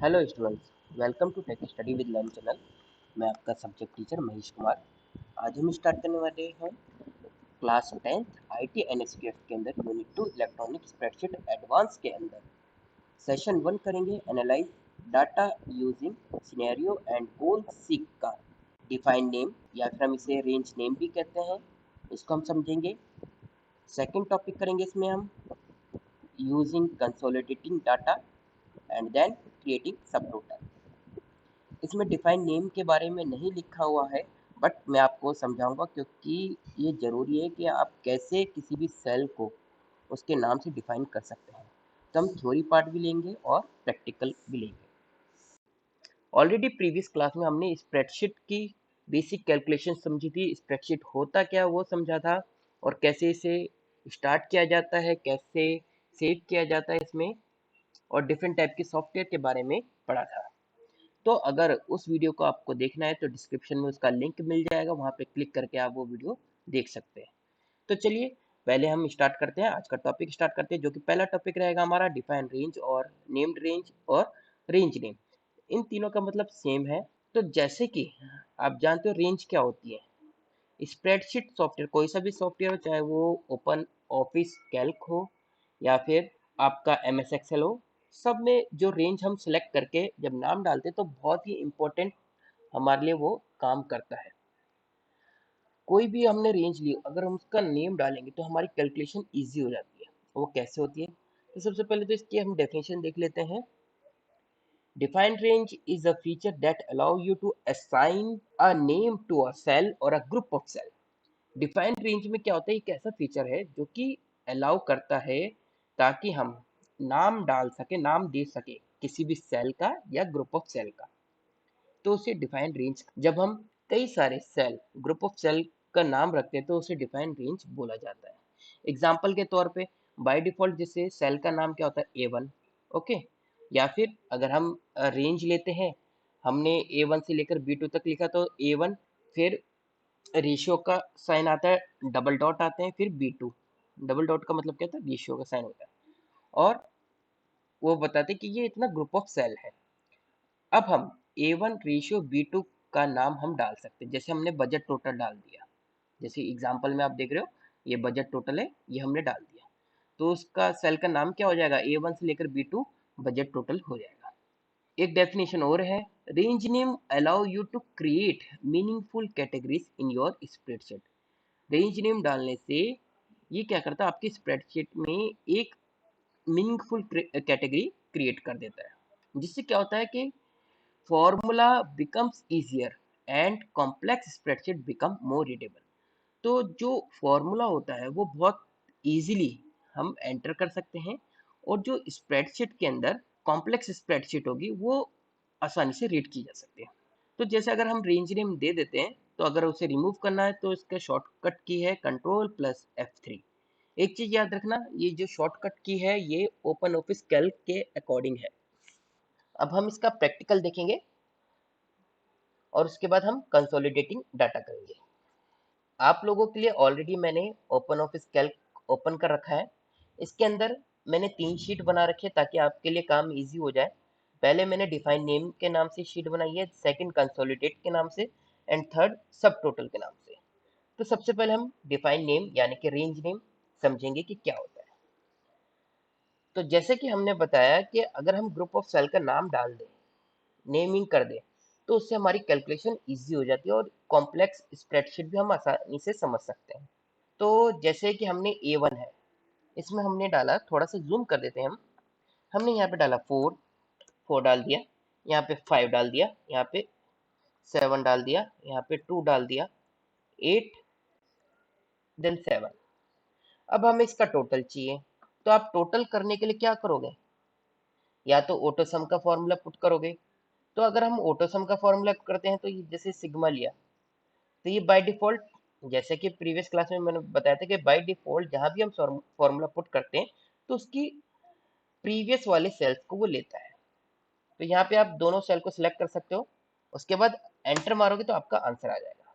Hello students, welcome to tech study with learn channel. मैं आपका subject teacher Mahesh Kumar. आज हम स्टार्ट करने वाले हैं क्लास 10th आईटी एनएसक्यूएफ के अंदर यूनिट 2 इलेक्ट्रॉनिक स्प्रेडशीट एडवांस के अंदर सेशन 1 करेंगे analyse data using scenario and goal seek का डिफाइन नेम या फिर हम इसे रेंज नेम भी कहते हैं, इसको हम समझेंगे। सेकेंड टॉपिक करेंगे इसमें हम using consolidating data and then creating subtotal. इसमें डिफाइन नेम के बारे में नहीं लिखा हुआ है, बट मैं आपको समझाऊंगा क्योंकि ये ज़रूरी है कि आप कैसे किसी भी सेल को उसके नाम से डिफाइन कर सकते हैं। तो हम थ्योरी पार्ट भी लेंगे और प्रैक्टिकल भी लेंगे। ऑलरेडी प्रीवियस क्लास में हमने स्प्रेडशीट की बेसिक कैलकुलेशन समझी थी, स्प्रेडशीट होता क्या वो समझा था और कैसे इसे स्टार्ट किया जाता है, कैसे सेव किया जाता है इसमें, और डिफरेंट टाइप के सॉफ्टवेयर के बारे में पढ़ा था। तो अगर उस वीडियो को आपको देखना है तो डिस्क्रिप्शन में उसका लिंक मिल जाएगा, वहां पे क्लिक करके आप वो वीडियो देख सकते हैं। तो चलिए पहले हम स्टार्ट करते हैं, आज का टॉपिक स्टार्ट करते हैं, जो कि पहला टॉपिक रहेगा हमारा डिफाइन रेंज और नेम्ड रेंज और रेंज नेम। इन तीनों का मतलब सेम है। तो जैसे कि आप जानते हो रेंज क्या होती है। स्प्रेडशीट सॉफ्टवेयर, कोई सा भी सॉफ्टवेयर हो, चाहे वो ओपन ऑफिस कैल्क हो या फिर आपका एम एस एक्सेल हो, सब में जो रेंज हम सेलेक्ट करके जब नाम डालते हैं तो बहुत ही इम्पोर्टेंट हमारे लिए वो काम करता है। कोई भी हमने रेंज ली, अगर हम उसका नेम डालेंगे तो हमारी कैलकुलेशन ईजी हो जाती है। वो कैसे होती है, तो सबसे पहले तो इसकी हम डेफिनेशन देख लेते हैं। Defined range is a feature that allow you to assign a name to a cell or a group of cell. Defined range में क्या होता है, एक ऐसा फीचर है जो कि अलाउ करता है ताकि हम नाम डाल सके, नाम दे सके किसी भी सेल का या ग्रुप ऑफ सेल का, तो उसे डिफाइंड रेंज। जब हम कई सारे सेल, ग्रुप ऑफ सेल का नाम रखते हैं तो उसे डिफाइंड रेंज बोला जाता है। एग्जाम्पल के तौर पे बाय डिफॉल्ट जैसे सेल का नाम क्या होता है A1, ओके। या फिर अगर हम रेंज लेते हैं, हमने A1 से लेकर B2 तक लिखा तो A1, फिर रेशियो का साइन आता है, डबल डॉट आते हैं, फिर B2। डबल डॉट का मतलब क्या होता है, रेशियो का साइन होता है, और वो बताते हैं कि ये इतना ग्रुप ऑफ सेल है। अब हम A1 रेशियो B2 का नाम हम डाल सकते हैं, जैसे हमने बजट टोटल डाल दिया, जैसे एग्जांपल में आप देख रहे हो ये बजट टोटल है, ये हमने डाल दिया, तो उसका सेल का नाम क्या हो जाएगा, A1 से लेकर B2 बजट टोटल हो जाएगा। एक डेफिनेशन और है, range name allow you to create meaningful categories in your spreadsheet. Range name डालने से ये क्या करता है, आपकी स्प्रेडशीट में एक मीनिंगफुल कैटेगरी क्रिएट कर देता है, जिससे क्या होता है कि formula becomes easier and complex spreadsheet become more readable. तो जो फॉर्मूला होता है वो बहुत इजीली हम एंटर कर सकते हैं, और जो स्प्रेडशीट के अंदर कॉम्प्लेक्स स्प्रेडशीट होगी वो आसानी से रीड की जा सकती है। तो जैसे अगर हम रेंज नेम दे देते हैं, तो अगर उसे रिमूव करना है तो इसका शॉर्टकट की है Ctrl+F3। एक चीज याद रखना, ये जो शॉर्टकट की है ये ओपन ऑफिस कैल्क के अकॉर्डिंग है। अब हम इसका प्रैक्टिकल देखेंगे और उसके बाद हम कंसोलिडेटिंग डाटा करेंगे। आप लोगों के लिए ऑलरेडी मैंने ओपन ऑफिस कैल्क ओपन कर रखा है। इसके अंदर मैंने 3 शीट बना रखी है ताकि आपके लिए काम इजी हो जाए। पहले मैंने डिफाइन नेम के नाम से शीट बनाई है, सेकंड कंसोलिडेट के नाम से, एंड थर्ड सब टोटल के नाम से। तो सबसे पहले हम डिफाइन नेम यानी कि रेंज नेम समझेंगे कि क्या होता है। तो जैसे कि हमने बताया कि अगर हम ग्रुप ऑफ सेल का नाम डाल दें, नेमिंग कर दें, तो उससे हमारी कैलकुलेशन इजी हो जाती है और कॉम्प्लेक्स स्प्रेडशीट भी हम आसानी से समझ सकते हैं। तो जैसे कि हमने A1 है, इसमें हमने डाला, थोड़ा सा जूम कर देते हैं हम, हमने यहाँ पे डाला 4, 4 डाल दिया, यहाँ पे 5 डाल दिया, यहाँ पे 7 डाल दिया, यहाँ पे 2 डाल दिया, 8 देन 7। अब हमें इसका टोटल चाहिए, तो आप टोटल करने के लिए क्या करोगे, या तो ऑटो सम का फॉर्मूला पुट करोगे। तो अगर हम ऑटो सम का फॉर्मूला करते हैं तो ये जैसे सिग्मा लिया, तो ये बाय डिफॉल्ट, जैसे कि प्रीवियस क्लास में मैंने बताया था कि बाय डिफॉल्ट जहां भी हम फॉर्मूला पुट करते हैं तो उसकी प्रीवियस वाले सेल्स को वो लेता है। तो यहाँ पे आप दोनों सेल को सिलेक्ट कर सकते हो, उसके बाद एंटर मारोगे तो आपका आंसर आ जाएगा।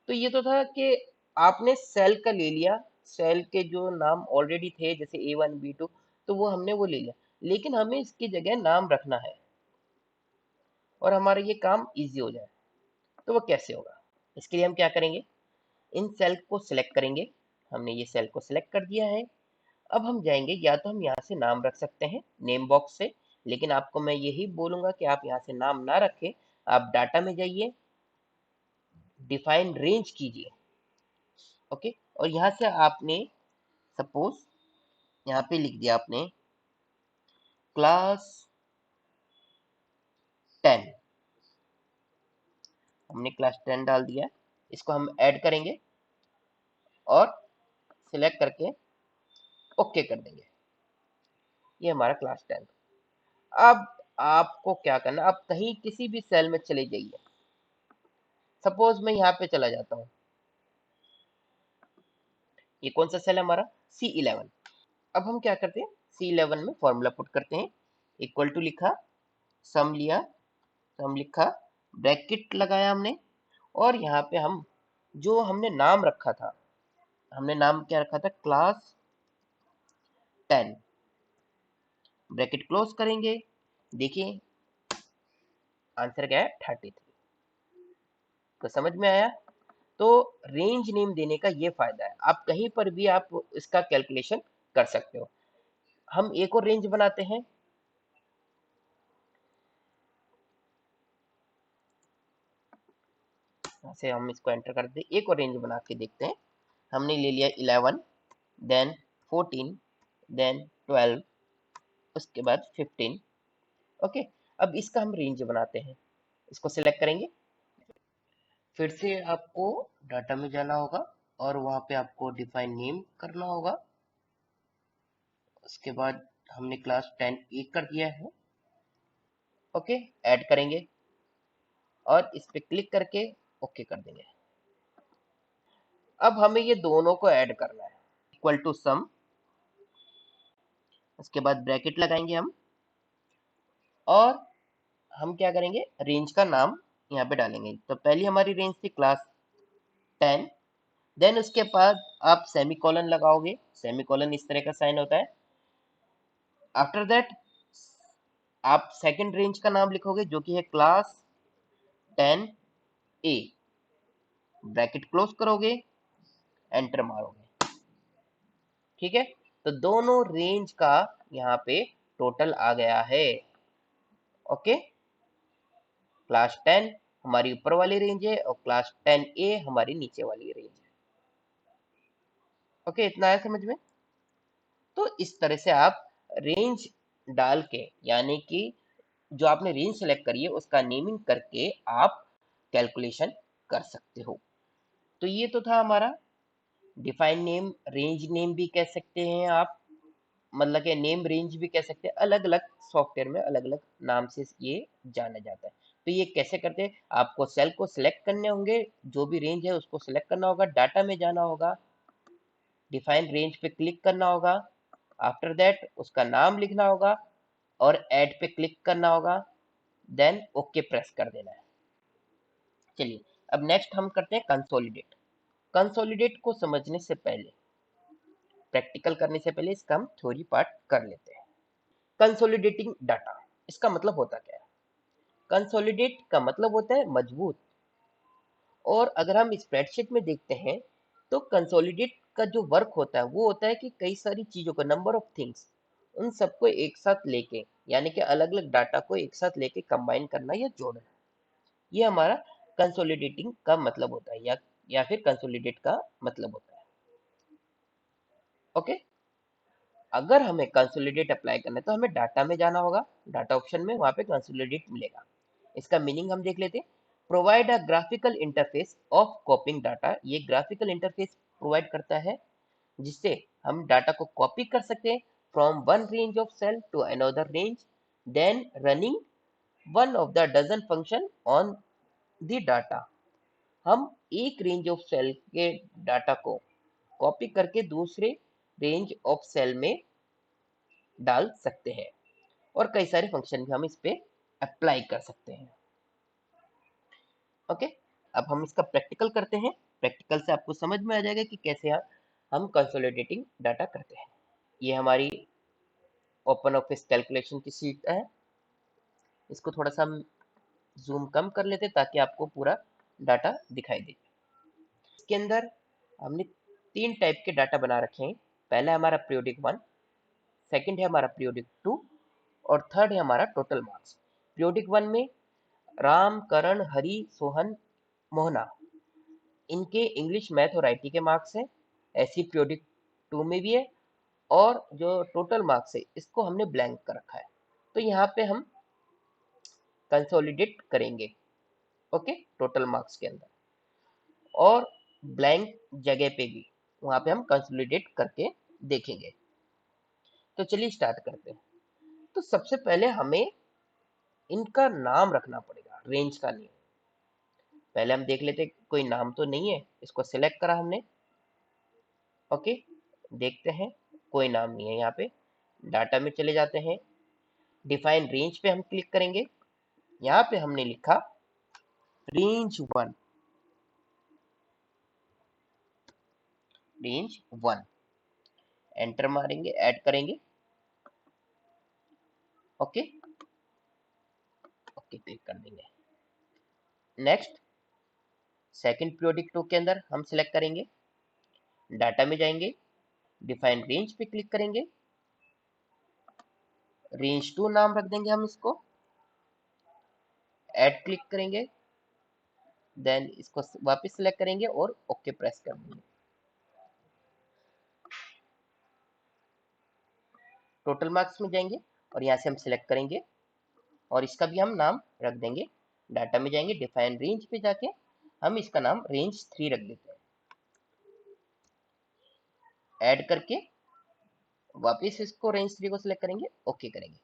तो ये तो था कि आपने सेल का ले लिया, सेल के जो नाम ऑलरेडी थे जैसे A1 B2, तो वो हमने वो ले लिया, लेकिन हमें इसकी जगह नाम रखना है। और हमारा ये काम इजी हो जाए। तो वो कैसे होगा, इसके लिए हम क्या करेंगे, इन सेल को सिलेक्ट करेंगे। हमने ये सेल को सिलेक्ट कर दिया है। अब हम जाएंगे, या तो हम यहाँ से नाम रख सकते हैं नेम बॉक्स से, लेकिन आपको मैं यही बोलूंगा कि आप यहाँ से नाम ना रखें, आप डाटा में जाइए, डिफाइन रेंज कीजिए। ओके, और यहाँ से आपने सपोज यहाँ पे लिख दिया आपने क्लास 10, हमने क्लास 10 डाल दिया। इसको हम ऐड करेंगे और सिलेक्ट करके ओके कर देंगे। ये हमारा क्लास 10। अब आपको क्या करना, आप कहीं किसी भी सेल में चले जाइए। सपोज मैं यहाँ पे चला जाता हूँ, ये कौन सा सेल है हमारा, C11। अब हम क्या करते हैं, C11 में फॉर्मूला पुट करते हैं, इक्वल टू लिखा, सम लिया, सम लिखा, ब्रैकेट लगाया हमने, और यहाँ पे हम जो हमने नाम रखा था, हमने नाम क्या रखा था, क्लास 10, ब्रैकेट क्लोज करेंगे। देखिए आंसर क्या है, 33। तो समझ में आया। तो रेंज नेम देने का ये फायदा है, आप कहीं पर भी आप इसका कैलकुलेशन कर सकते हो। हम एक और रेंज बनाते हैं, से हम इसको एंटर कर देते, एक और रेंज बना के देखते हैं। हमने ले लिया 11, देन 14, देन 12, उसके बाद 15। ओके, अब इसका हम रेंज बनाते हैं, इसको सिलेक्ट करेंगे, फिर से आपको डाटा में जाना होगा और वहां पे आपको डिफाइन नेम करना होगा। उसके बाद हमने क्लास 10 एक कर दिया है। ओके, ऐड करेंगे और इस पे क्लिक करके ओके कर देंगे। अब हमें ये दोनों को ऐड करना है, इक्वल टू सम, उसके बाद ब्रैकेट लगाएंगे हम, और हम क्या करेंगे, रेंज का नाम यहाँ पे डालेंगे। तो पहली हमारी रेंज थी क्लास 10, देन उसके बाद आप सेमीकोलन लगाओगे, सेमीकोलन इस तरह का साइन होता है। आफ्टर दैट आप सेकंड रेंज का नाम लिखोगे जो कि है क्लास 10 ए, ब्रैकेट क्लोज करोगे, एंटर मारोगे। ठीक है, तो दोनों रेंज का यहाँ पे टोटल आ गया है। ओके, क्लास 10 हमारी ऊपर वाली रेंज है और क्लास 10 ए हमारी नीचे वाली रेंज है। ओके, इतना है समझ में। तो इस तरह से आप रेंज डाल के, यानी कि जो आपने रेंज सेलेक्ट करी है उसका नेमिंग करके आप कैलकुलेशन कर सकते हो। तो ये तो था हमारा डिफाइन नेम, रेंज नेम भी कह सकते हैं आप, मतलब कि नेम रेंज भी कह सकते हैं। अलग अलग सॉफ्टवेयर में अलग अलग नाम से ये जाना जाता है। तो ये कैसे करते हैं, आपको सेल को सिलेक्ट करने होंगे, जो भी रेंज है उसको सिलेक्ट करना होगा, डाटा में जाना होगा, डिफाइन रेंज पे क्लिक करना होगा, आफ्टर दैट उसका नाम लिखना होगा और ऐड पे क्लिक करना होगा, देन ओके प्रेस कर देना है। चलिए, अब नेक्स्ट हम करते हैं कंसोलिडेट। कंसोलिडेट को समझने से पहले, प्रैक्टिकल करने से पहले इसका हम थ्योरी पार्ट कर लेते हैं। कंसोलिडेटिंग डाटा, इसका मतलब होता क्या है, कंसोलिडेट का मतलब होता है मजबूत। और अगर हम स्प्रेडशीट में देखते हैं तो कंसोलिडेट का जो वर्क होता है वो होता है कि कई सारी चीजों को, नंबर ऑफ थिंग्स, उन सबको एक साथ लेके, यानी कि अलग अलग डाटा को एक साथ लेके कंबाइन करना या जोड़ना, ये हमारा कंसोलिडेटिंग का मतलब होता है, या फिर कंसोलिडेट का मतलब होता है। ओके, अगर हमें कंसोलिडेट अप्लाई करना है तो हमें डाटा में जाना होगा, डाटा ऑप्शन में, वहां पे कंसोलिडेट मिलेगा। इसका मीनिंग हम देख लेते हैं। Provide a graphical interface of कॉपिंग data, ये ग्राफिकल इंटरफेस प्रोवाइड करता है जिससे हम डाटा को कॉपी कर सकते हैं from one range of cell to another range, then running one of the dozen function on the data. हम एक रेंज ऑफ सेल के डाटा को कॉपी करके दूसरे रेंज ऑफ सेल में डाल सकते हैं, और कई सारे फंक्शन भी हम इस पे अप्लाई कर सकते हैं। ओके, अब हम इसका प्रैक्टिकल करते हैं। प्रैक्टिकल से आपको समझ में आ जाएगा कि कैसे हम कंसोलिडेटिंग डाटा करते हैं। ये हमारी ओपन ऑफिस कैलकुलेशन की शीट है, इसको थोड़ा सा हम जूम कम कर लेते ताकि आपको पूरा डाटा दिखाई दे। इसके अंदर हमने 3 टाइप के डाटा बना रखे हैं। पहला है हमारा पीरियोडिक 1, सेकंड है हमारा पीरियोडिक 2 और थर्ड है हमारा टोटल मार्क्स। पीरियोडिक 1 में राम, करण, हरि, सोहन, मोहना, इनके इंग्लिश, मैथ और आईटी के मार्क्स हैं। ऐसी पीरियोडिक 2 में भी है। और जो टोटल मार्क्स है इसको हमने ब्लैंक कर रखा है। तो यहाँ पे हम कंसोलिडेट करेंगे, ओके, टोटल मार्क्स के अंदर और ब्लैंक जगह पे भी वहां पे हम कंसोलिडेट करके देखेंगे। तो चलिए स्टार्ट करते हैं। तो सबसे पहले हमें इनका नाम रखना पड़ेगा, रेंज का नहीं। पहले हम देख लेते कोई नाम तो नहीं है, इसको सिलेक्ट करा हमने, ओके। देखते हैं कोई नाम नहीं है। यहाँ पे डाटा में चले जाते हैं, डिफाइन रेंज पे हम क्लिक करेंगे। यहाँ पे हमने लिखा रेंज 1, रेंज 1, एंटर मारेंगे, ऐड करेंगे, ओके, ओके क्लिक कर देंगे। नेक्स्ट, सेकंड पीरियोडिक 2 के अंदर हम सिलेक्ट करेंगे, डाटा में जाएंगे, डिफाइन रेंज पे क्लिक करेंगे, रेंज 2 नाम रख देंगे हम इसको, ऐड क्लिक करेंगे, देन इसको वापस सिलेक्ट करेंगे और ओके प्रेस कर देंगे। टोटल मार्क्स में जाएंगे और यहाँ से हम सिलेक्ट करेंगे और इसका भी हम नाम रख देंगे। डाटा में जाएंगे, डिफाइन रेंज पे जाके हम इसका नाम रेंज 3 रख देते हैं, ऐड करके वापस इसको रेंज 3 को सिलेक्ट करेंगे, ओके करेंगे।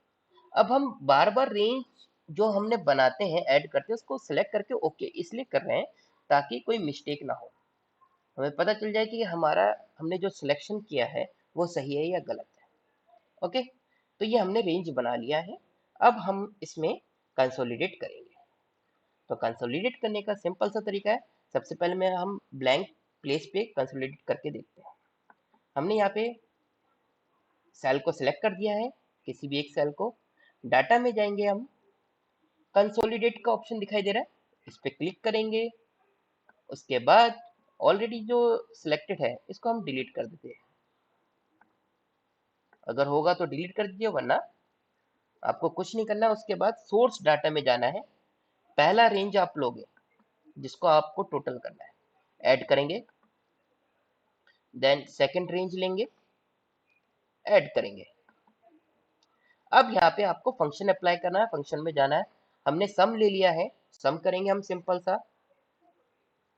अब हम बार बार रेंज जो हमने बनाते हैं, ऐड करते हैं, उसको सिलेक्ट करके ओके इसलिए कर रहे हैं ताकि कोई मिस्टेक ना हो, हमें पता चल जाए कि हमारा हमने जो सिलेक्शन किया है वो सही है या गलत है, ओके। तो ये हमने रेंज बना लिया है। अब हम इसमें कंसोलिडेट करेंगे। तो कंसोलिडेट करने का सिंपल सा तरीका है, सबसे पहले में हम ब्लैंक प्लेस पे कंसोलिडेट करके देखते हैं। हमने यहाँ पे सेल को सिलेक्ट कर दिया है, किसी भी एक सेल को, डाटा में जाएंगे हम, कंसोलिडेट का ऑप्शन दिखाई दे रहा है, इस पे क्लिक करेंगे। उसके बाद ऑलरेडी जो सिलेक्टेड है इसको हम डिलीट कर देते हैं, अगर होगा तो डिलीट कर दीजिए, वरना आपको कुछ नहीं करना है। उसके बाद सोर्स डाटा में जाना है, पहला रेंज आप लोगे जिसको आपको टोटल करना है, ऐड करेंगे, देन सेकंड रेंज लेंगे, ऐड करेंगे। अब यहाँ पे आपको फंक्शन अप्लाई करना है, फंक्शन में जाना है। हमने सम ले लिया है, सम करेंगे हम सिंपल सा।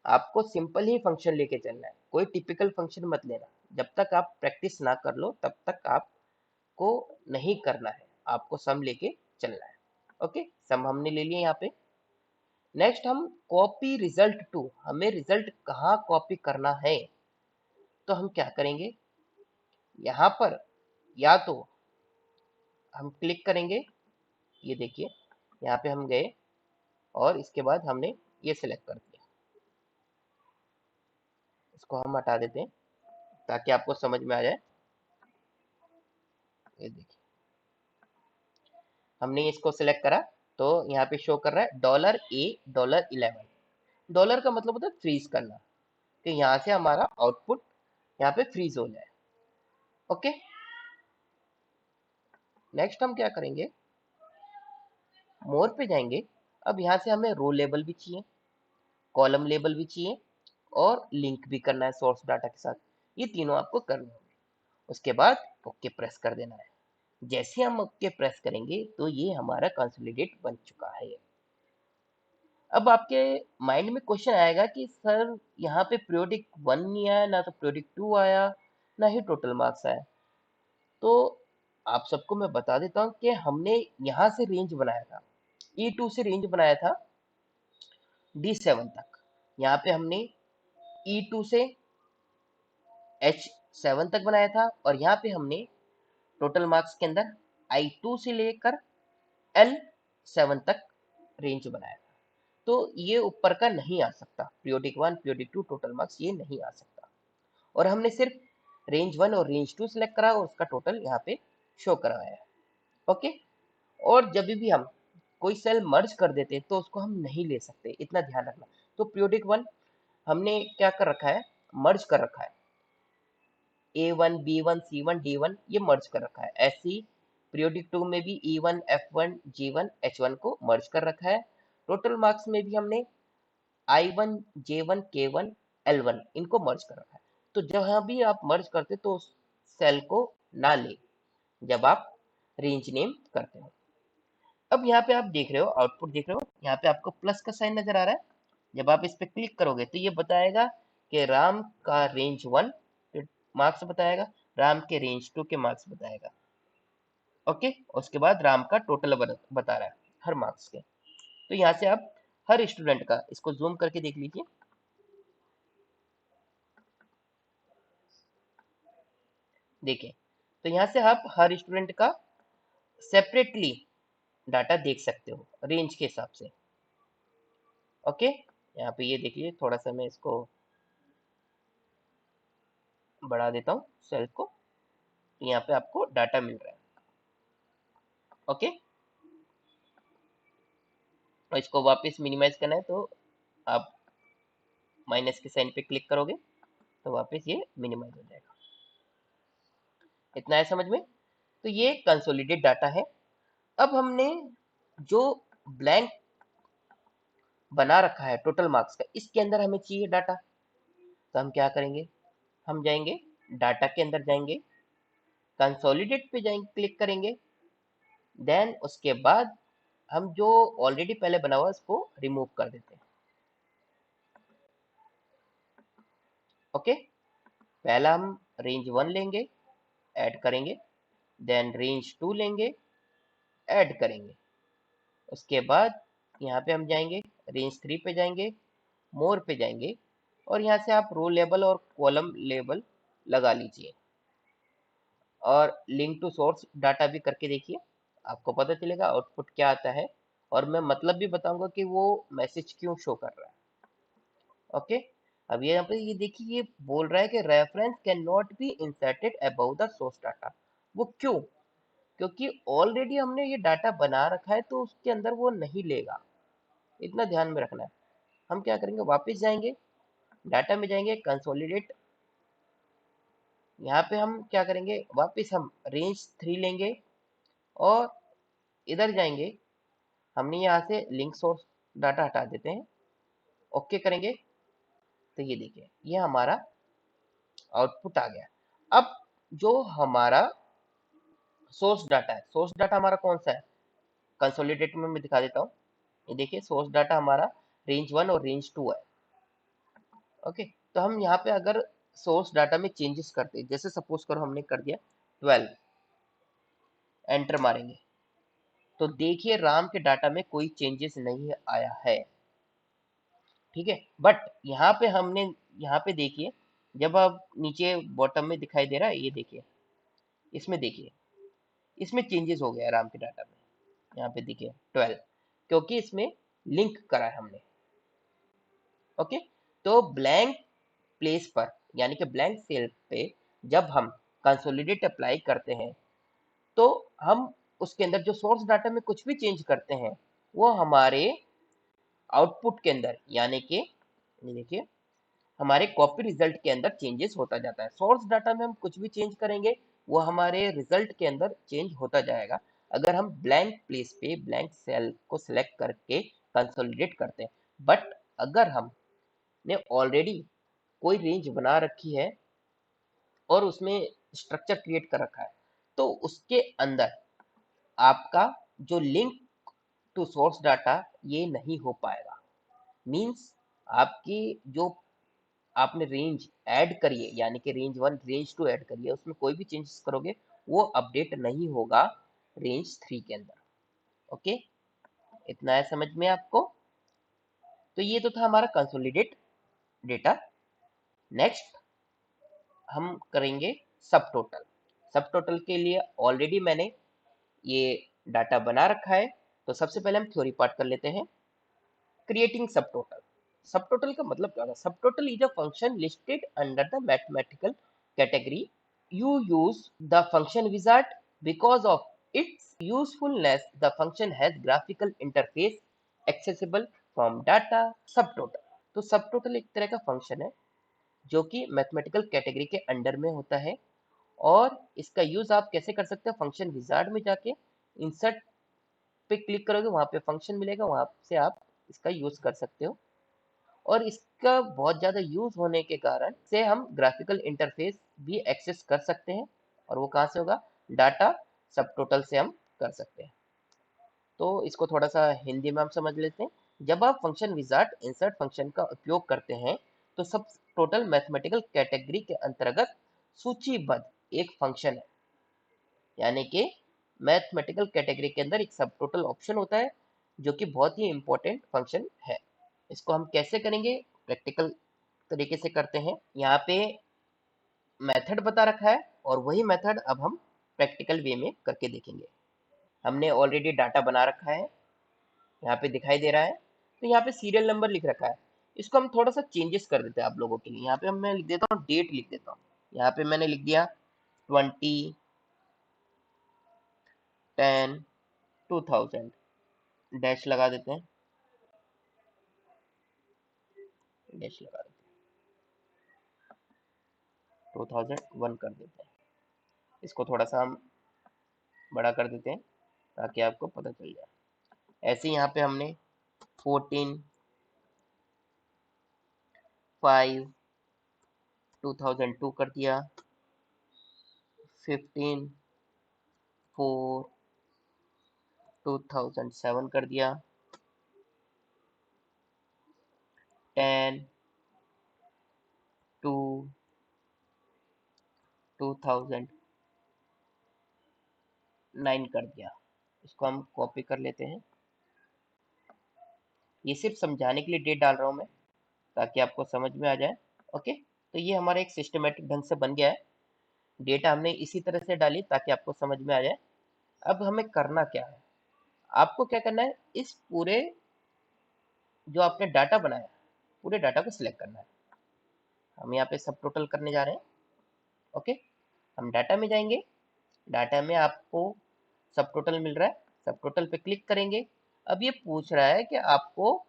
आपको सिंपल ही फंक्शन लेके चलना है, कोई टिपिकल फंक्शन मत लेना। जब तक आप प्रैक्टिस ना कर लो तब तक आपको नहीं करना है, आपको सम लेके चलना है, ओके। सम हमने ले लिया यहाँ पे। नेक्स्ट हम कॉपी रिजल्ट टू, हमें रिजल्ट कहाँ कॉपी करना है, तो हम क्या करेंगे, यहाँ पर या तो हम क्लिक करेंगे, ये देखिए यहाँ पे हम गए और इसके बाद हमने ये सिलेक्ट कर दिया, इसको हम हटा देते हैं ताकि आपको समझ में आ जाए। ये देखिए हमने इसको सिलेक्ट करा तो यहाँ पे शो कर रहा है $A$11। डॉलर का मतलब होता है फ्रीज करना, तो यहाँ से हमारा आउटपुट यहाँ पे फ्रीज हो जाए, ओके। नेक्स्ट हम क्या करेंगे, मोर पे जाएंगे। अब यहाँ से हमें रो लेबल भी चाहिए, कॉलम लेबल भी चाहिए और लिंक भी करना है सोर्स डाटा के साथ, ये तीनों आपको करने होंगे। उसके बाद ओके प्रेस कर देना है। जैसे हम ओके प्रेस करेंगे तो ये हमारा कंसोलिडेट बन चुका है। अब आपके माइंड में क्वेश्चन आएगा कि सर यहाँ पे पीरियोडिक 1 नहीं आया, ना तो पीरियोडिक 2 आया, ना ही टोटल मार्क्स आया। तो आप सबको मैं बता देता हूँ कि हमने यहाँ से रेंज बनाया था, E2 से रेंज बनाया था D7 तक। यहाँ पे हमने E2 से H7 तक बनाया था और यहाँ पे हमने टोटल मार्क्स के अंदर I2 से लेकर L7 तक रेंज बनाया था। तो ये ऊपर का नहीं आ सकता, पीरियोडिक 1, पीरियोडिक 2 टोटल मार्क्स ये नहीं आ सकता। और हमने सिर्फ रेंज 1 और रेंज 2 सिलेक्ट करा और उसका टोटल यहाँ पे शो करवाया है, ओके। और जब भी हम कोई सेल मर्ज कर देते तो उसको हम नहीं ले सकते, इतना ध्यान रखना। तो पीरियोडिक 1 हमने क्या कर रखा है, मर्ज कर रखा है, A1 B1 C1 D1 ये मर्ज कर रखा है। ऐसे ही पीरियोडिक 2 में भी E1 F1 G1 H1 को मर्ज कर रखा है। टोटल मार्क्स में भी हमने I1 J1 K1 L1 इनको मर्ज कर रखा है। तो जहां भी आप मर्ज करते तो उस सेल को ना ले जब आप रेंज नेम करते हो। अब यहाँ पे आप देख रहे हो, आउटपुट देख रहे हो, यहाँ पे आपको प्लस का साइन नजर आ रहा है। जब आप इस पे क्लिक करोगे तो ये बताएगा कि राम का रेंज 1 मार्क्स बताएगा, राम के रेंज 2 के मार्क्स बताएगा। ओके, उसके बाद राम का टोटल बता रहा है हर मार्क्स के। तो यहाँ से आप हर स्टूडेंट का, इसको जूम करके देख लीजिए, देखिए, तो यहाँ से आप हर स्टूडेंट का सेपरेटली डाटा देख सकते हो रेंज के हिसाब से। ओके, यहाँ पे ये देखिए, थोड़ा सा मैं इसको बढ़ा देता हूँ सेल को, तो यहाँ पे आपको डाटा मिल रहा है। ओके, और इसको वापस मिनिमाइज करना है तो आप माइनस के साइन पे क्लिक करोगे तो वापस ये मिनिमाइज हो जाएगा। इतना है समझ में? तो ये कंसोलिडेट डाटा है। अब हमने जो ब्लैंक बना रखा है टोटल मार्क्स का, इसके अंदर हमें चाहिए डाटा, तो हम क्या करेंगे, हम जाएंगे डाटा के अंदर, जाएंगे कंसोलिडेट पे जाएंगे, क्लिक करेंगे, देन उसके बाद हम जो ऑलरेडी पहले बना हुआ है उसको रिमूव कर देते हैं। ओके, पहला हम रेंज 1 लेंगे, ऐड करेंगे, देन रेंज 2 लेंगे, ऐड करेंगे, उसके बाद यहाँ पे हम जाएंगे रेंज 3 पे जाएंगे, मोर पे जाएंगे, और यहाँ से आप रो लेबल और कॉलम लेबल लगा लीजिए, और लिंक टू सोर्स डाटा भी करके देखिए, आपको पता चलेगा आउटपुट क्या आता है, और मैं मतलब भी बताऊंगा कि वो मैसेज क्यों शो कर रहा है। ओके, अब ये यहाँ पे ये देखिए, ये बोल रहा है कि reference can not be inserted above the source data. वो क्यों? क्योंकि ऑलरेडी हमने ये डाटा बना रखा है तो उसके अंदर वो नहीं लेगा, इतना ध्यान में रखना है। हम क्या करेंगे, वापस जाएंगे, डाटा में जाएंगे, कंसोलिडेट, यहाँ पे हम क्या करेंगे, वापस हम रेंज 3 लेंगे, और इधर जाएंगे, हमने यहाँ से लिंक सोर्स डाटा हटा देते हैं, ओके करेंगे, तो ये देखिए ये हमारा आउटपुट आ गया। अब जो हमारा सोर्स डाटा है, सोर्स डाटा हमारा कौन सा है, कंसोलिडेट में मैं दिखा देता हूँ। ये देखिए सोर्स डाटा हमारा रेंज 1 और रेंज 2 है। ओके, तो हम यहाँ पे अगर सोर्स डाटा में चेंजेस करते हैं, जैसे सपोज करो हमने कर दिया 12, एंटर मारेंगे, तो देखिए राम के डाटा में कोई चेंजेस नहीं आया है, ठीक है। बट यहाँ पे हमने, यहाँ पे देखिए, जब आप नीचे बॉटम में दिखाई दे रहा है, ये देखिए, इसमें देखिए, इसमें चेंजेस हो गया राम के डाटा में, यहाँ पे देखिए 12, क्योंकि इसमें लिंक करा है हमने। ओके, तो ब्लैंक प्लेस पर, यानी कि ब्लैंक सेल पे जब हम कंसोलिडेट अप्लाई करते हैं, तो हम उसके अंदर जो सोर्स डाटा में कुछ भी चेंज करते हैं वो हमारे आउटपुट के अंदर, यानी कि देखिए हमारे कॉपी रिजल्ट के अंदर चेंजेस होता जाता है। सोर्स डाटा में हम कुछ भी चेंज करेंगे वो हमारे रिजल्ट के अंदर चेंज होता जाएगा, अगर हम ब्लैंक प्लेस पे ब्लैंक सेल को सिलेक्ट करके कंसोलिडेट करते हैं। बट अगर हमने ऑलरेडी कोई रेंज बना रखी है और उसमें स्ट्रक्चर क्रिएट कर रखा है, तो उसके अंदर आपका जो लिंक टू सोर्स डाटा ये नहीं हो पाएगा। मींस आपकी जो आपने रेंज ऐड करी है, यानी कि रेंज 1 रेंज 2 ऐड करी है, उसमें कोई भी चेंजेस करोगे वो अपडेट नहीं होगा रेंज 3 के अंदर। ओके, इतना है समझ में आपको? तो ये तो था हमारा कंसोलिडेट डेटा। नेक्स्ट हम करेंगे सब टोटल। सब टोटल के लिए ऑलरेडी मैंने ये डाटा बना रखा है, तो सबसे पहले हम थ्योरी पार्ट कर लेते हैं। क्रिएटिंग सब टोटल। सब टोटल का मतलब क्या होता है? सब total is a function listed under the mathematical category. You use the function wizard because of Its usefulness, the function has graphical interface accessible from data subtotal. तो सबटोटल एक तरह का फंक्शन है जो कि मैथमेटिकल कैटेगरी के under में होता है, और इसका यूज आप कैसे कर सकते हो, फंक्शन विजार्ड में जाके इंसर्ट पे क्लिक करोगे, वहां पे फंक्शन मिलेगा, वहां से आप इसका यूज कर सकते हो। और इसका बहुत ज़्यादा यूज होने के कारण से हम ग्राफिकल इंटरफेस भी एक्सेस कर सकते हैं, और वो कहाँ से होगा, डाटा सबटोटल से हम कर सकते हैं। तो इसको थोड़ा सा हिंदी में हम समझ लेते हैं। जब आप फंक्शन विजार्ड इंसर्ट फंक्शन का उपयोग करते हैं तो सब टोटल मैथमेटिकल कैटेगरी के अंतर्गत सूचीबद्ध एक फंक्शन है, यानी कि मैथमेटिकल कैटेगरी के अंदर एक सब टोटल ऑप्शन होता है जो कि बहुत ही इंपॉर्टेंट फंक्शन है। इसको हम कैसे करेंगे, प्रैक्टिकल तरीके से करते हैं। यहाँ पे मेथड बता रखा है और वही मेथड अब हम प्रैक्टिकल वे में करके देखेंगे। हमने ऑलरेडी डाटा बना रखा है, यहाँ पे दिखाई दे रहा है। तो यहाँ पे सीरियल नंबर लिख रखा है, इसको हम थोड़ा सा चेंजेस कर देते हैं आप लोगों के लिए। यहाँ पे मैं लिख देता हूँ, डेट लिख देता हूँ। यहाँ पे मैंने लिख दिया 2010 2000, डैश लगा देते हैं, डैश लगा देते हैं, 2001 कर देते हैं। इसको थोड़ा सा हम बड़ा कर देते हैं ताकि आपको पता चल जाए। ऐसे ही यहाँ पे हमने 14/5/2002 कर दिया, 15/4/2007 कर दिया, 10/2/2009 कर दिया। इसको हम कॉपी कर लेते हैं। ये सिर्फ समझाने के लिए डेट डाल रहा हूँ मैं, ताकि आपको समझ में आ जाए। ओके, तो ये हमारा एक सिस्टमेटिक ढंग से बन गया है। डेटा हमने इसी तरह से डाली ताकि आपको समझ में आ जाए। अब हमें करना क्या है, आपको क्या करना है, इस पूरे जो आपने डाटा बनाया, पूरे डाटा को सिलेक्ट करना है। हम यहाँ पे सब टोटल करने जा रहे हैं। ओके, हम डाटा में जाएंगे, डाटा में आपको सब टोटल मिल रहा है, सब टोटल पे क्लिक करेंगे। अब ये पूछ रहा है कि आपको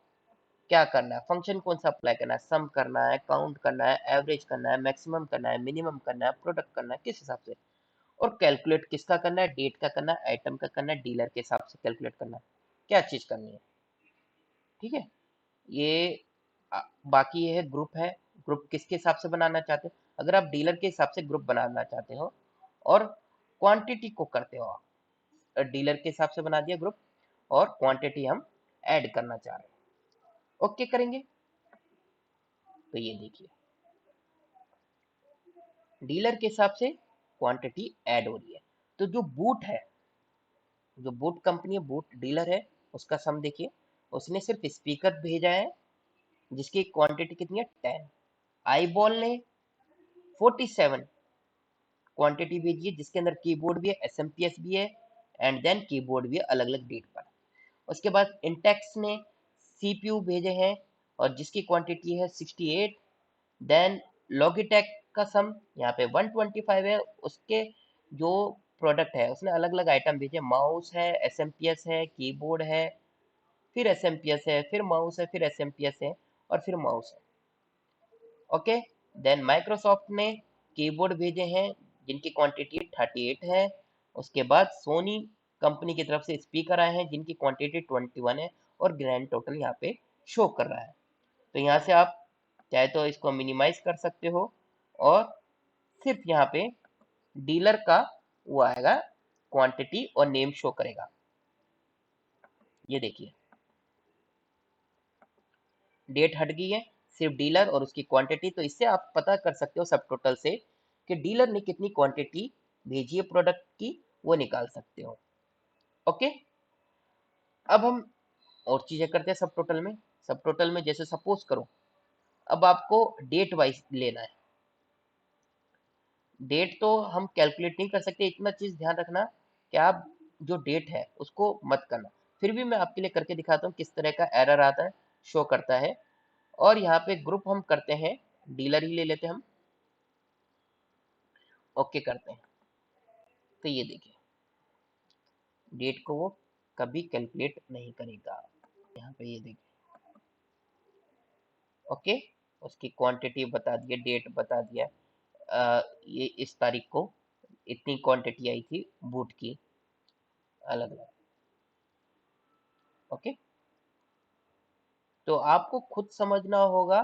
क्या करना है, फंक्शन कौन सा अप्लाई करना है, सम करना है, काउंट करना है, एवरेज करना है, मैक्सिमम करना है, मिनिमम करना है, प्रोडक्ट करना है, किस हिसाब से, और कैलकुलेट किसका करना है, डेट का करना है, आइटम का करना है, डीलर के हिसाब से कैलकुलेट करना है, क्या चीज करनी है। ठीक है, ये बाकी ये है ग्रुप है, ग्रुप किसके हिसाब से बनाना चाहते हो, अगर आप डीलर के हिसाब से ग्रुप बनाना चाहते हो और क्वांटिटी को करते हो आप, डीलर के हिसाब से बना दिया ग्रुप, और क्वांटिटी हम ऐड करना चाह रहे हैं, ओके करेंगे। तो ये देखिए, डीलर के हिसाब से क्वांटिटी ऐड हो रही है। तो जो बूट है, जो बूट कंपनी है, बूट डीलर है, उसका सम देखिए, उसने सिर्फ स्पीकर भेजा है जिसकी क्वांटिटी कितनी है, 10। आई बॉल ने 47 क्वांटिटी भेजी है जिसके अंदर कीबोर्ड भी है, एसएमपीएस भी है, एंड देन कीबोर्ड भी है अलग अलग डेट पर। उसके बाद इंटेक्स ने सीपीयू भेजे हैं और जिसकी क्वांटिटी है 68। देन लॉगिटेक का सम यहाँ पे 125 है, उसके जो प्रोडक्ट है उसने अलग अलग आइटम भेजे, माउस है, एसएमपीएस है, कीबोर्ड है, फिर एसएमपीएस है, फिर माउस है, फिर एसएमपीएस है, और फिर माउस है। ओके, देन माइक्रोसॉफ्ट ने कीबोर्ड भेजे हैं जिनकी क्वांटिटी 38 है। उसके बाद सोनी कंपनी की तरफ से स्पीकर आए हैं जिनकी क्वांटिटी 21 है, और ग्रैंड टोटल यहाँ पे शो कर रहा है। तो यहाँ से आप चाहे तो इसको मिनिमाइज कर सकते हो, और सिर्फ यहाँ पे डीलर का वो आएगा, क्वांटिटी और नेम शो करेगा। ये देखिए, डेट हट गई है, सिर्फ डीलर और उसकी क्वांटिटी। तो इससे आप पता कर सकते हो सब टोटल से कि डीलर ने कितनी क्वांटिटी भेजी है प्रोडक्ट की, वो निकाल सकते हो। ओके, अब हम और चीजें करते हैं सब टोटल में। सब टोटल में जैसे सपोज करो, अब आपको डेट वाइज लेना है। डेट तो हम कैलकुलेट नहीं कर सकते, इतना चीज ध्यान रखना कि आप जो डेट है उसको मत करना। फिर भी मैं आपके लिए करके दिखाता हूँ किस तरह का एरर आता है, शो करता है। और यहाँ पे ग्रुप हम करते हैं, डीलर ही ले लेते हैं हम, ओके करते हैं। तो ये देखिए, डेट को वो कभी कैलकुलेट नहीं करेगा। यहाँ पे ये देखिए, ओके, उसकी क्वांटिटी बता दिया, डेट बता दिया, ये इस तारीख को इतनी क्वांटिटी आई थी बूट की, अलग अलग। ओके, तो आपको खुद समझना होगा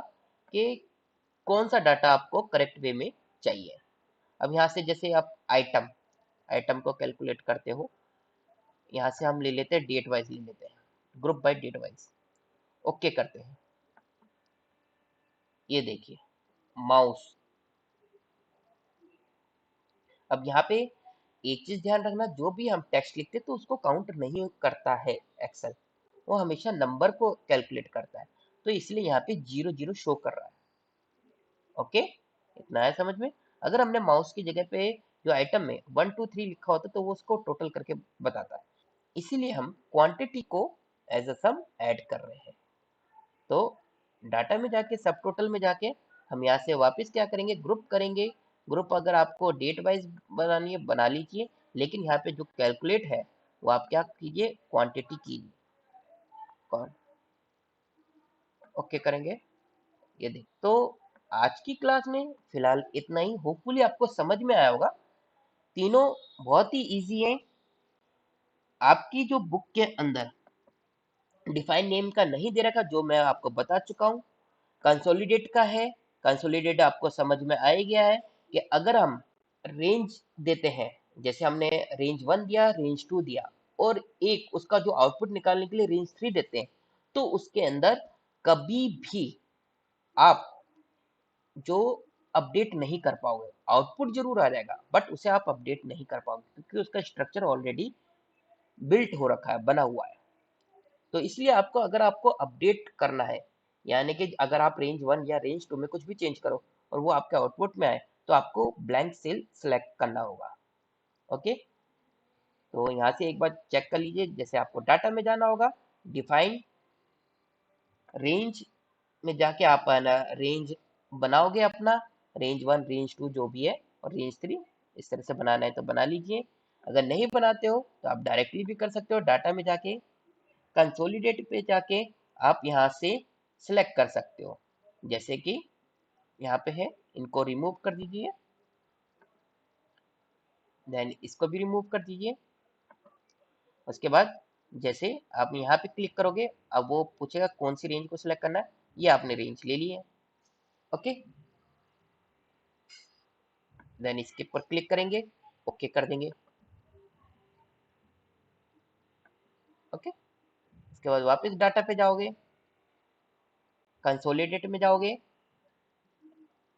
कि कौन सा डाटा आपको करेक्ट वे में चाहिए। अब यहाँ से जैसे आप आइटम आइटम को कैलकुलेट करते हो, यहाँ से हम ले लेते हैं डेट वाइज, ले लेते हैं group by date wise, okay करते हैं। ये देखिए माउस, अब यहाँ पे एक चीज ध्यान रखना, जो भी हम टेक्स्ट लिखते हैं तो उसको काउंट नहीं करता है एक्सेल, वो हमेशा नंबर को कैलकुलेट करता है, तो इसलिए यहाँ पे 0 0 शो कर रहा है। ओके, इतना है समझ में। अगर हमने माउस की जगह पे जो आइटम में 1 2 3 लिखा होता तो वो उसको टोटल करके बताता है, इसीलिए हम क्वांटिटी को एज अ सम ऐड कर रहे हैं। तो डाटा में जाके सब टोटल में जाके हम यहाँ से वापस क्या करेंगे, ग्रुप करेंगे। ग्रुप अगर आपको डेट वाइज बनानी है बना लीजिए, लेकिन यहाँ पे जो कैलकुलेट है वो आप क्या कीजिए, क्वांटिटी कीजिए, ओके करेंगे। ये देख, तो आज की क्लास में फिलहाल इतना ही, होपफुली आपको समझ में आया होगा। तीनों बहुत ही इजी है। आपकी जो बुक के अंदर डिफाइन नेम का नहीं दे रखा, जो मैं आपको बता चुका हूँ। कंसोलिडेट का है, कंसोलिडेट आपको समझ में आ ही गया है कि अगर हम रेंज देते हैं, जैसे हमने रेंज 1 दिया, रेंज 2 दिया, और एक उसका जो आउटपुट निकालने के लिए रेंज 3 देते हैं, तो उसके अंदर कभी भी आप जो अपडेट नहीं कर पाओगे, आउटपुट जरूर आ जाएगा बट उसे आप अपडेट नहीं कर पाओगे, क्योंकि उसका स्ट्रक्चर ऑलरेडी बिल्ट हो रखा है, बना हुआ है। तो इसलिए आपको, अगर आपको अपडेट करना है, यानी कि अगर आप रेंज 1 या रेंज 2 में कुछ भी चेंज करो और वो आपके आउटपुट में आए, तो आपको ब्लैंक सेल सेलेक्ट करना होगा। ओके, तो यहाँ से एक बार चेक कर लीजिए, जैसे आपको डाटा में जाना होगा, डिफाइन रेंज में जाके आप ना रेंज बनाओगे अपना, रेंज 1 रेंज 2 जो भी है, और रेंज 3 इस तरह से बनाना है तो बना लीजिए। अगर नहीं बनाते हो तो आप डायरेक्टली भी कर सकते हो, डाटा में जाके कंसोलिडेट पे जाके आप यहाँ से सिलेक्ट कर सकते हो, जैसे कि यहाँ पे है, इनको रिमूव कर दीजिए, देन इसको भी रिमूव कर दीजिए। उसके बाद जैसे आप यहाँ पे क्लिक करोगे, अब वो पूछेगा कौन सी रेंज को सिलेक्ट करना है, ये आपने रेंज ले ली है। ओके, देन इसके ऊपर क्लिक करेंगे, ओके कर देंगे। ओके, उसके बाद वापस डाटा पे जाओगे, कंसोलिडेट में जाओगे,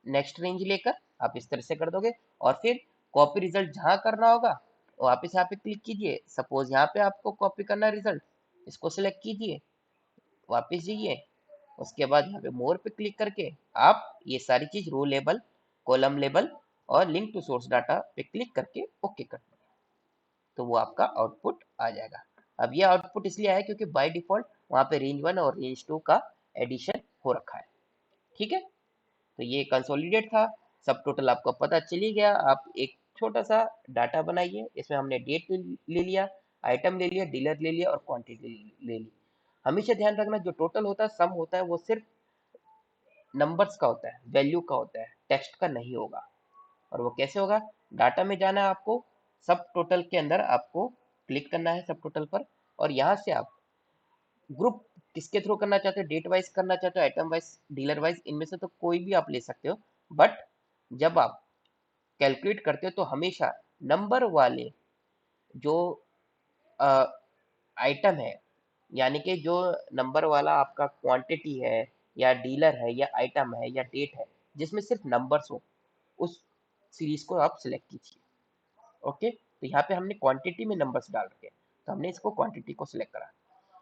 नेक्स्ट रेंज लेकर आप इस तरह से कर दोगे, और फिर कॉपी रिजल्ट जहां करना होगा वापस यहाँ पे क्लिक कीजिए। सपोज यहाँ पे आपको कॉपी करना है रिजल्ट, इसको सिलेक्ट कीजिए, वापस जाइए, उसके बाद यहाँ पे मोर पे क्लिक करके आप ये सारी चीज रो लेबल, कॉलम लेबल और लिंक टू सोर्स डाटा पे क्लिक करके ओके कर दीजिए, तो वो आपका आउटपुट आ जाएगा। अब ये आउटपुट इसलिए आया क्योंकि बाय डिफॉल्ट वहाँ पे रेंज 1 और रेंज 2 का एडिशन हो रखा है। ठीक है, तो ये कंसोलिडेट था, सब टोटल आपको पता चल ही गया। आप एक छोटा सा डाटा बनाइए, इसमें हमने डेट ले लिया, आइटम ले लिया, डीलर ले लिया और क्वांटिटी ले ली। हमेशा ध्यान रखना, जो टोटल होता है, सम होता है, वो सिर्फ नंबर्स का होता है, वैल्यू का होता है, टेक्स्ट का नहीं होगा। और वो कैसे होगा, डाटा में जाना है आपको, सब टोटल के अंदर आपको क्लिक करना है सब टोटल पर, और यहाँ से आप ग्रुप किसके थ्रू करना चाहते हो, डेट वाइज करना चाहते हो, आइटम वाइज, डीलर वाइज, इनमें से तो कोई भी आप ले सकते हो। बट जब आप कैलकुलेट करते हो तो हमेशा नंबर वाले जो आइटम है, यानी कि जो नंबर वाला आपका क्वांटिटी है या डीलर है या आइटम है या डेट है, जिसमें सिर्फ नंबर्स हो, उस सीरीज को आप सिलेक्ट कीजिए। ओके, तो यहाँ पे हमने क्वांटिटी में नंबर्स डाल रखे हैं, तो हमने इसको क्वांटिटी को सिलेक्ट करा।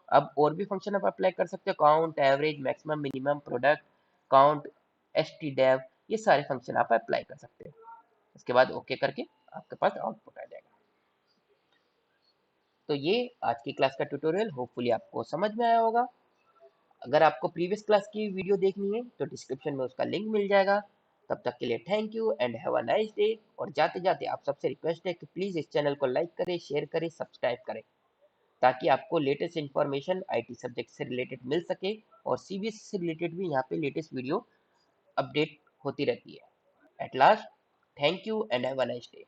अब और भी फंक्शन आप अप्लाई कर सकते हो, count, average, maximum, minimum, product, count, S T dev, ये सारे फंक्शन आप अप्लाई कर सकते हो। उसके बाद ओके करके आपके पास आउटपुट आ जाएगा। तो ये आज की क्लास का ट्यूटोरियल होपफुली आपको समझ में आया होगा। अगर आपको प्रीवियस क्लास की वीडियो देखनी है तो डिस्क्रिप्शन में उसका लिंक मिल जाएगा। तब तक के लिए thank you and have a nice day. और जाते जाते आप सबसे रिक्वेस्ट है कि प्लीज़ इस चैनल को लाइक करें, शेयर करें, सब्सक्राइब करें। ताकि आपको लेटेस्ट इन्फॉर्मेशन आईटी सब्जेक्ट से रिलेटेड मिल सके और सीबीएसई से रिलेटेड भी यहाँ पे लेटेस्ट वीडियो अपडेट होती रहती है। At last, thank you and have a nice day.